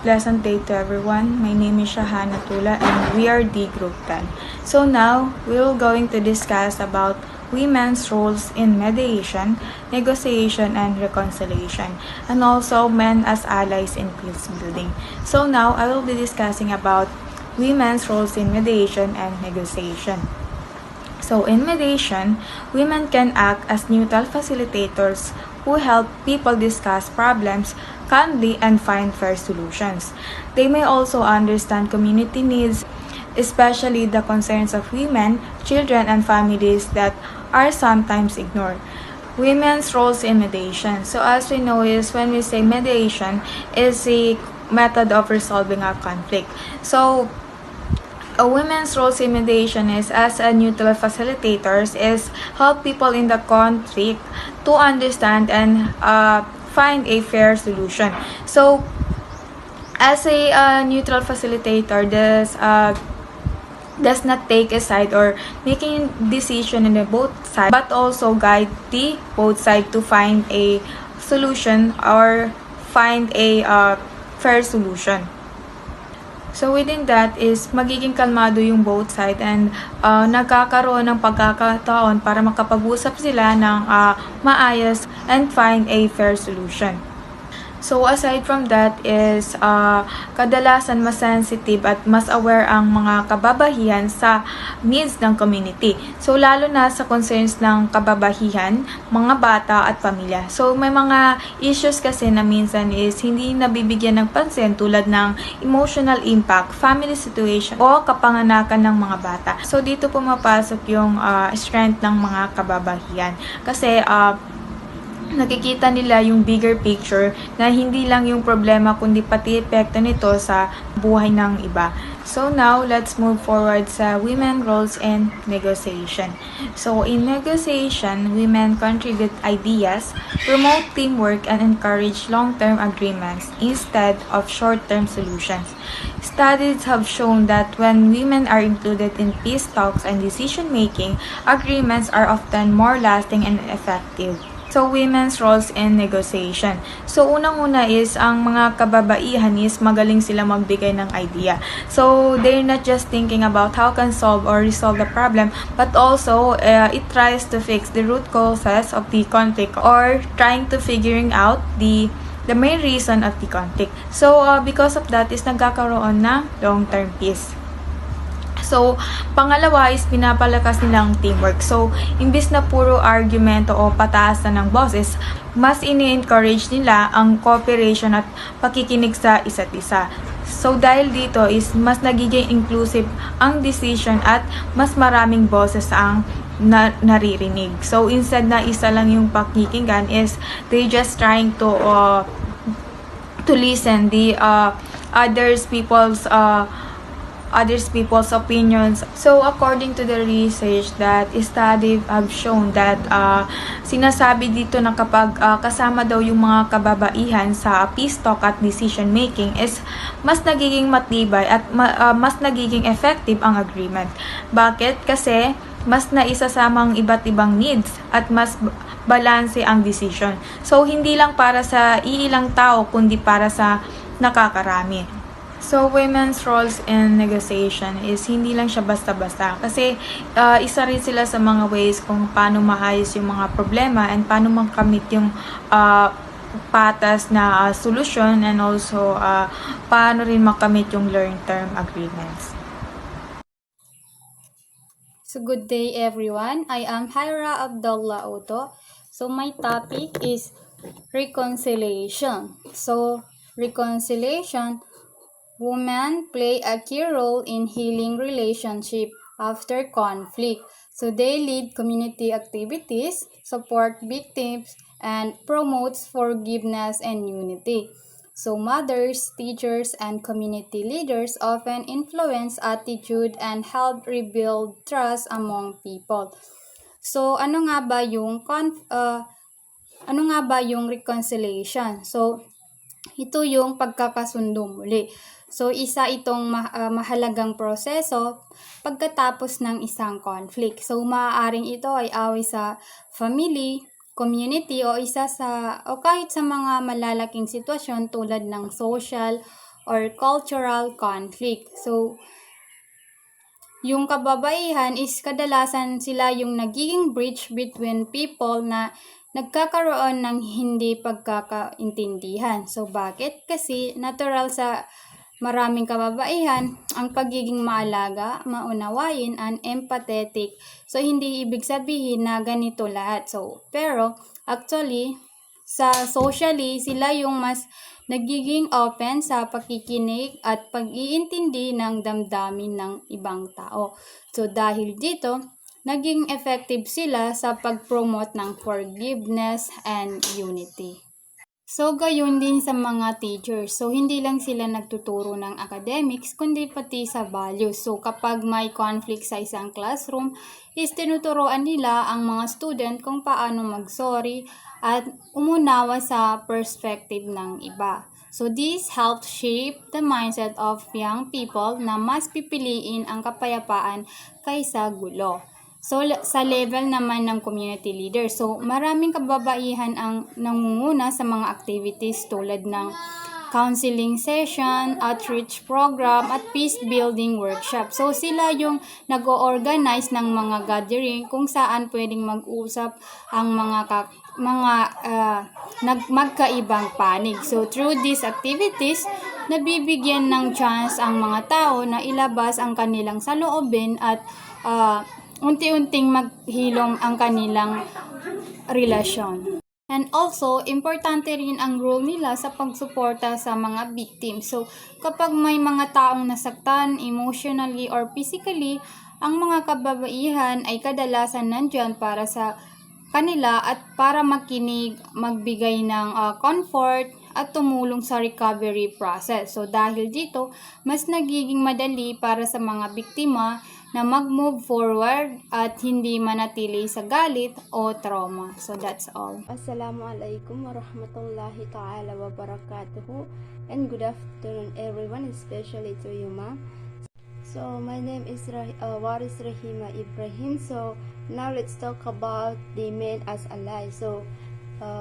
Pleasant day to everyone. My name is Shahana Tula and we are D Group 10. So now, we're going to discuss about women's roles in mediation, negotiation, and reconciliation, and also men as allies in peace building. So now, I will be discussing about women's roles in mediation and negotiation. So in mediation, women can act as neutral facilitators who help people discuss problems calmly and find fair solutions. They may also understand community needs, especially the concerns of women, children, and families that are sometimes ignored. Women's roles in mediation. So as we know is when we say mediation is a method of resolving a conflict. So a women's role in mediation is as a neutral facilitators is help people in the conflict to understand and find a fair solution. So as a neutral facilitator, does not take a side or making decision in the both sides, but also guide the both sides to find a solution or find a fair solution. So within that is magiging kalmado yung both side and nagkakaroon ng pagkakataon para makapag-usap sila ng maayos and find a fair solution. So aside from that is kadalasan mas sensitive at mas aware ang mga kababahihan sa needs ng community. So lalo na sa concerns ng kababahihan, mga bata at pamilya. So may mga issues kasi na minsan is hindi nabibigyan ng pansin tulad ng emotional impact, family situation o kapanganakan ng mga bata. So dito pumapasok yung strength ng mga kababahihan. Kasi nakikita nila yung bigger picture na hindi lang yung problema kundi pati epekto nito sa buhay ng iba. So now, let's move forward sa women roles in negotiation. So in negotiation, women contribute ideas, promote teamwork, and encourage long-term agreements instead of short-term solutions. Studies have shown that when women are included in peace talks and decision-making, agreements are often more lasting and effective. So, women's roles in negotiation. So, unang-una is, ang mga kababaihan is magaling sila magbigay ng idea. So, they're not just thinking about how can solve or resolve the problem, but also, it tries to fix the root causes of the conflict or trying to figuring out the main reason of the conflict. So, because of that is nagkakaroon ng long-term peace. So, pangalawa is pinapalakas nilang teamwork. So, imbis na puro argumento o pataas na ng boses, mas ini-encourage nila ang cooperation at pakikinig sa isa't isa. So, dahil dito is mas nagiging inclusive ang decision at mas maraming boses ang naririnig. So, instead na isa lang yung pakikinggan is they just trying to listen the others people's opinions. So, according to the research that study have shown that sinasabi dito na kapag kasama daw yung mga kababaihan sa peace talk at decision making is mas nagiging matibay at mas nagiging effective ang agreement. Bakit? Kasi mas naisasamang iba't ibang needs at mas balanse ang decision. So, hindi lang para sa iilang tao kundi para sa nakakarami. So, women's roles in negotiation is hindi lang siya basta-basta. Kasi, isa rin sila sa mga ways kung paano maayos yung mga problema and paano makamit yung patas na solusyon and also paano rin makamit yung long-term agreements. So, good day everyone. I am Hyra Abdullah Oto. So, my topic is reconciliation. So, reconciliation, women play a key role in healing relationship after conflict. So they lead community activities, support victims, and promotes forgiveness and unity. So mothers, teachers, and community leaders often influence attitude and help rebuild trust among people. So ano nga ba yung reconciliation? So ito yung pagkakasundo muli. So, isa itong mahalagang proseso pagkatapos ng isang conflict. So, maaaring ito ay away sa family, community, o kahit sa mga malalaking sitwasyon tulad ng social or cultural conflict. So, yung kababaihan is kadalasan sila yung nagiging bridge between people na nagkakaroon ng hindi pagkakaintindihan. So, bakit? Kasi natural sa maraming kababaihan ang pagiging maalaga, maunawain, and empathetic. So, hindi ibig sabihin na ganito lahat. So, pero actually, sa socially, sila yung mas nagiging open sa pakikinig at pag-iintindi ng damdamin ng ibang tao. So, dahil dito, naging effective sila sa pag-promote ng forgiveness and unity. So, gayon din sa mga teachers. So, hindi lang sila nagtuturo ng academics, kundi pati sa values. So, kapag may conflict sa isang classroom, is tinuturoan nila ang mga student kung paano mag-sorry at umunawa sa perspective ng iba. So, this helps shape the mindset of young people na mas pipiliin ang kapayapaan kaysa gulo. So, sa level naman ng community leader, so maraming kababaihan ang nangunguna sa mga activities tulad ng counseling session, outreach program, at peace building workshop. So, sila yung nag-o-organize ng mga gathering kung saan pwedeng mag-usap ang mga magkaibang panig. So, through these activities, nabibigyan ng chance ang mga tao na ilabas ang kanilang saloobin at unti-unting maghilom ang kanilang relasyon. And also, importante rin ang role nila sa pagsuporta sa mga victim. So, kapag may mga taong nasaktan emotionally or physically, ang mga kababaihan ay kadalasan nandyan para sa kanila at para makinig, magbigay ng comfort at tumulong sa recovery process. So, dahil dito, mas nagiging madali para sa mga biktima na mag-move forward at hindi manatili sa galit o trauma. So, that's all. Assalamualaikum warahmatullahi ta'ala wabarakatuhu, and good afternoon everyone, especially to you, ma'am. So, my name is Waris Rahima Ibrahim. So, now let's talk about the men as allies. So,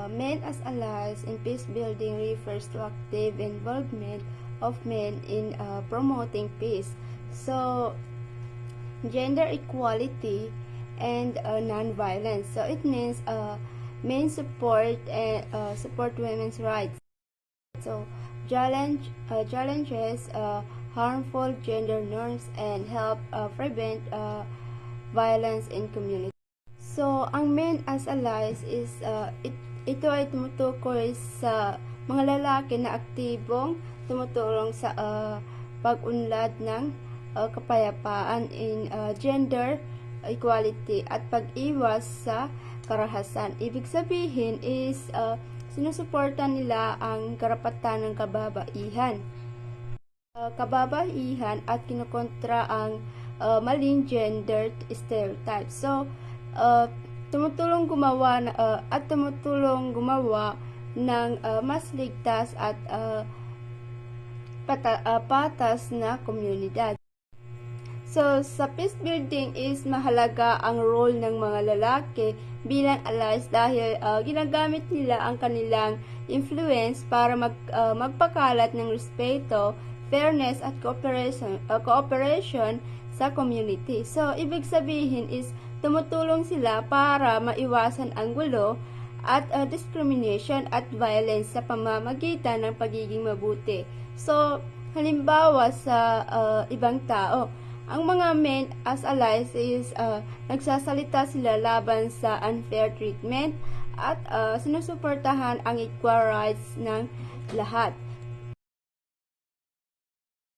men as allies in peace building refers to active involvement of men in promoting peace. So, gender equality and non-violence. So, it means men support women's rights. So, challenges harmful gender norms and help prevent violence in community. So, ang men as allies is ito ay tumutukoy sa mga lalaki na aktibong tumutulong sa pag-unlad ng kapayapaan in gender equality at pag-iwas sa karahasan. Ibig sabihin is sinusuporta nila ang karapatan ng kababaihan. At kinukontra ang maling gender stereotypes. So, tumutulong gumawa ng mas ligtas at patas na komunidad. So, sa peace building is mahalaga ang role ng mga lalaki bilang allies dahil ginagamit nila ang kanilang influence para magpakalat ng respeto, fairness at cooperation sa community. So, ibig sabihin is tumutulong sila para maiwasan ang gulo at discrimination at violence sa pamamagitan ng pagiging mabuti. So, halimbawa sa ibang tao, ang mga men as allies is nagsasalita sila laban sa unfair treatment at sinusuportahan ang equal rights ng lahat.